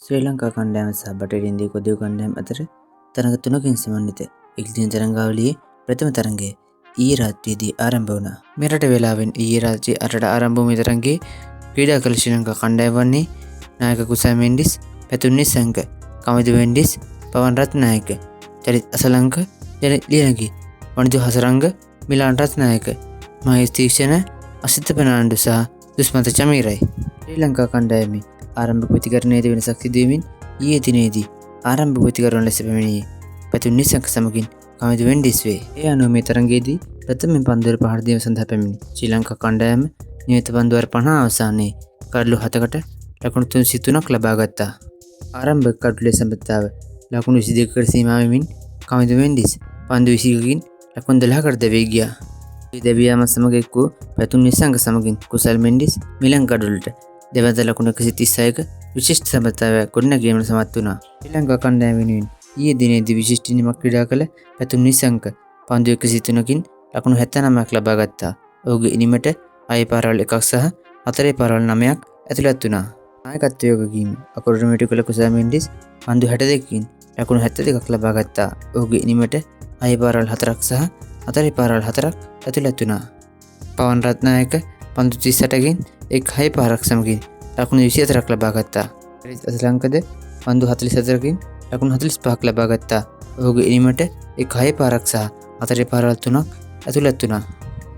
ශ්‍රී ලංකා කණ්ඩායම සහ බටහිර ඉන්දිය කොදිය කණ්ඩායම් අතර තරඟ 3කින් සමන්විත එක්දින තරඟාවලියේ ප්‍රථම තරඟය ඊයේ රාත්‍රියේදී ආරම්භ වුණා. මෙරට වේලාවෙන් ඊයේ රාත්‍රියේ 8ට ආරම්භ වූ මේ තරඟයේ ක්‍රීඩා කළ ශ්‍රී ලංකා කණ්ඩායම වන්නේ නායක කුසල් මෙන්ඩිස්, පැතුම් නිසංක, කමිදු මෙන්ඩිස්, පවන් රත්නායක, චරිත් අසලංක, ජනිත් ලියනගේ, වනිදු හසරංග, මිලාන් රත්නායක, මහේෂ් තීක්ෂණ, අසිත පෙනාන්ඩු සහ දුස්මත චමීරයි. ශ්‍රී ලංකා කණ්ඩායමේ ආරම්භක ප්‍රතිකරණයේදී වෙනසක් සිදුවීමෙන් ඊයේ දිනේදී ආරම්භක ප්‍රතිකරණ ලෙස පැමිණියේ පැතුම් නිසංක සමගින් කමිදු මෙන්ඩිස් වේ. ඒ අනුව මේ තරඟයේදී ප්‍රථමයෙන් පන්දුවර පහර දීම සඳහා පැමිණි ශ්‍රී ලංකා කණ්ඩායම නියමිත පන්දුවර 50 අවසානයේ කඩලු 7කට ලකුණු 303ක් ලබා ගත්තා. ආරම්භක කඩලුවේ සම්බන්ධතාව ලකුණු 22කට සීමා වෙමින් කමිදු මෙන්ඩිස් පන්දු 21කින් ලකුණු 12කට දැවී ගියා. දෙවියම සමග එක් වූ පැතුම් නිසංක සමගින් කුසල් මෙන්ඩිස් මිලන් කඩලුවට දෙවන්ත ලකුණු 136ක විශිෂ්ට සම්බන්ධතාවයක් ගොඩනැගීමට සමත් වුණා. ශ්‍රී ලංකා කණ්ඩායම වෙනුවෙන් ඊයේ දිනේදී විශිෂ්ට නිමක් ක්‍රීඩා කළ පැතුම් නිසංක පන්දු 103කින් ලකුණු 79ක් ලබා ගත්තා. ඔහුගේ ඉනිමට 6 පාරවල් 1ක් සහ 4 පාරවල් 9ක් ඇතුළත් වුණා. නායකත්වයේ යොගකීම අකුරට මෙටි කළ කුසල් මෙන්ඩිස් පන්දු 62කින් ලකුණු 72ක් ලබා ගත්තා. ඔහුගේ ඉනිමට 6 පාරවල් 4ක් සහ 4 පාරවල් 4ක් ඇතුළත් වුණා. පවන් රත්නායක පන්දු 38කින් 6 පාරක් සමගින් ලකුණු 24ක් ලබා ගත්තා. චරිත් අසලංකද පන්දු 44කින් ලකුණු 45ක් ලබා ගත්තා. ඔහුගේ ඉනිමට 6 පාරක් සහ 4 පාරවල් 3ක් ඇතුළත් වුණා.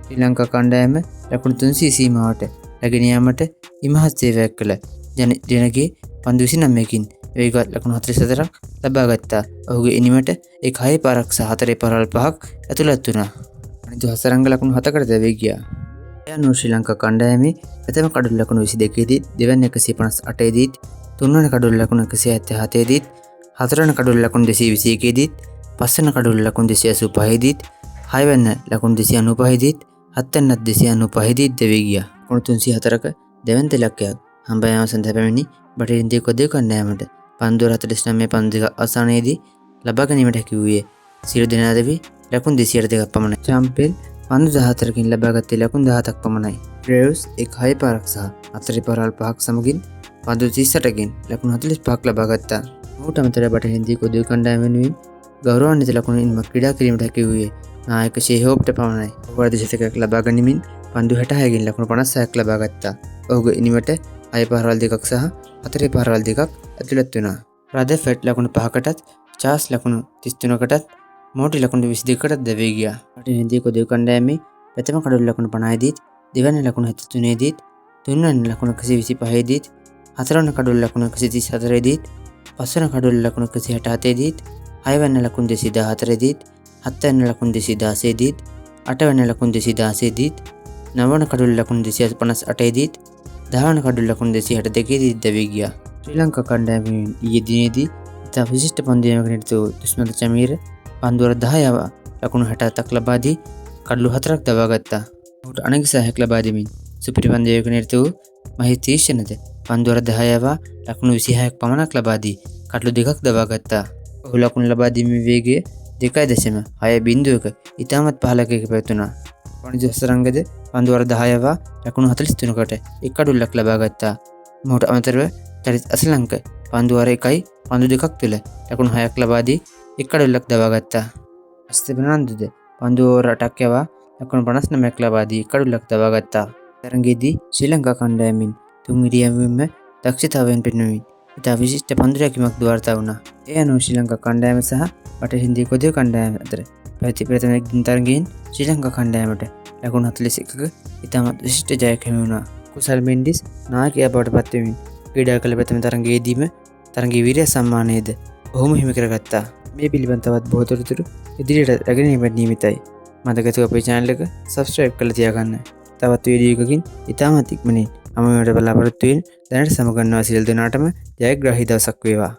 ශ්‍රී ලංකා කණ්ඩායම ලකුණු 300 සීමාවට රැගෙන යාමට ඉමහත් සේවයක් කළ ජනිත් ලියනගේ පන්දු 29කින් වේගවත් ලකුණු 44ක් ලබා ගත්තා. ඔහුගේ ඉනිමට 6 පාරක් සහ 4 පාරවල් 5ක් ඇතුළත් වුණා. අනිත් හසරංග ලකුණු 7කට දැවී ගියා. ඒ අනුව ශ්‍රී ලංකා කණ්ඩායමේ ප්‍රථම කඩුල්ල ලකුණු 22 දීත්, දෙවැනි 158 දීත්, තුන්වැනි කඩුල්ල ලකුණු 177 දීත්, හතරවැනි කඩුල්ල ලකුණු 221 දීත්, පස්වැනි කඩුල්ල ලකුණු 285 දීත්, හයවැනි ලකුණු 295 දීත්, හත්වැනි 295 දීත් දැවී ගියා. ලකුණු 304ක දෙවැනි ඉලක්කයක් හම්බ යාම සඳහා පැමිණි බටහිර ඉන්දිය කොදිය කණ්ඩායමට පන්දු 49 පන්දු දෙක අවසානයේදී ලබා ගැනීමට හැකි වූයේ සියලු දෙනාදවි ලකුණු 202ක් පමණයි. චාම්පෙල් පන්දු 14කින් ලබාගත්තේ ලකුණු 17ක් පමණයි. ග්‍රේව්ස් 6 පාරක් සහ 4 පාරවල් 5ක් සමගින් පන්දු 38කින් ලකුණු 45ක් ලබා ගත්තා. ඔහුට අමතරව බටහිර ඉන්දිය කොදිය කණ්ඩායම වෙනුවෙන් ගෞරවාන්විත ලකුණු ඉල්මක් ක්‍රීඩා කිරීමට හැකි වූයේ නායක ෂේහෝප්ට පමණයි. ඔහු අර්ධශතකයක් ලබා ගනිමින් පන්දු 66කින් ලකුණු 56ක් ලබා ගත්තා. ඔහුගේ ඉනිමට 6 පාරවල් 2ක් සහ 4 පාරවල් 2ක් ඇතුළත් වුණා. රදෆෙඩ් ලකුණු 5කටත්, චාස් ලකුණු 33කටත්, මෝටි ලකුණු 22කටත් දැවී ගියා. බටහිර ඉන්දිය කොදිය කණ්ඩායමේ ප්‍රථම කඩුල්ල ලකුණු 50 දීත්, දෙවැනි ලකුණු 73 දීත්, තුන්වැනි ලකුණු 125 දීත්, හතරවැනි කඩුල්ල ලකුණු 134 දීත්, පස්වැනි කඩුල්ල ලකුණු 167 දීත්, හයවැනි ලකුණු 214 දීත්, හත්වැනි ලකුණු 216 දීත්, අටවැනි ලකුණු 216 දීත්, නවවැනි කඩුල්ල ලකුණු 258 දීත්, දහවැනි කඩුල්ල ලකුණු 262 දීත් දැවී ගියා. ශ්‍රී ලංකා කණ්ඩායම ඊයේ දිනේදී ඉතා විශිෂ්ට පන්දුවීමක නිරත වූ දුස්මත චමීර පන්දුවර 10 ලකුණු 67ක් ලබා දී කඩලු 4ක් දවා ගත්තා. ඔහුට අනගිසායක් ලබා දෙමින් සුපිරි පන්දුවීමක නිරත වූ මහේෂ් තීක්ෂණද පන්දුවර 10 ලකුණු 26ක් පමණක් ලබා දී කඩලු 2ක් දවා ගත්තා. ඔහු ලකුණු ලබා දීමේ වේගය 2.6 ඉතාමත් පහළක පැවතුණා. වනිදු හසරංගද පන්දුවර 10 ලකුණු 43කට එක් කඩුල්ලක් ලබා ගත්තා. මොහුට අමතරව චරිත් අසලංක පන්දුවර 1 පන්දු 2ක් තුළ ලකුණු 6ක් ලබා දී එක් කඩුල්ලක් දවා ගත්තා. අසිත පෙනාන්දුද පන්දුවර 8ක් යවා ලකුණු 59ක් ලබා දී එක් කඩුල්ලක් දවා ගත්තා. තරඟයේදී ශ්‍රී ලංකා කණ්ඩායමින් තුන් ඉරියව්වෙම දක්ෂතාවයෙන් පෙන්වමින් ඉතා විශිෂ්ට පන්දු රැකීමක් වාර්තා වුණා. ඒ අනුව ශ්‍රී ලංකා කණ්ඩායම සහ බටහිර ඉන්දිය කොදිය කණ්ඩායම අතර පැවති ප්‍රථම එක්දින තරඟයෙන් ශ්‍රී ලංකා කණ්ඩායමට ලකුණු 41ක ඉතාමත් විශිෂ්ට ජයක් හිමි වුණා. කුසල් මෙන්ඩිස් නායකයා බවට පත් වෙමින් ක්‍රීඩා කළ ප්‍රථම තරඟයේදීම තරඟයේ වීරය සම්මානයද ඔහුම හිමි කරගත්තා. මේ පිළිබඳ තවත් බොහෝ තොරතුරු ඉදිරියට රැගෙන ඒමට නියමිතයි. මතකතුව අපේ channel එක subscribe කරලා තියාගන්න. තවත් වීඩියෝ එකකින් ඉතාමත් ඉක්මනින් අමු වෙනට බලාපොරොත්තු වෙන දැනට සමගන්නවා සියලු දෙනාටම ජයග්‍රාහී දවසක් වේවා.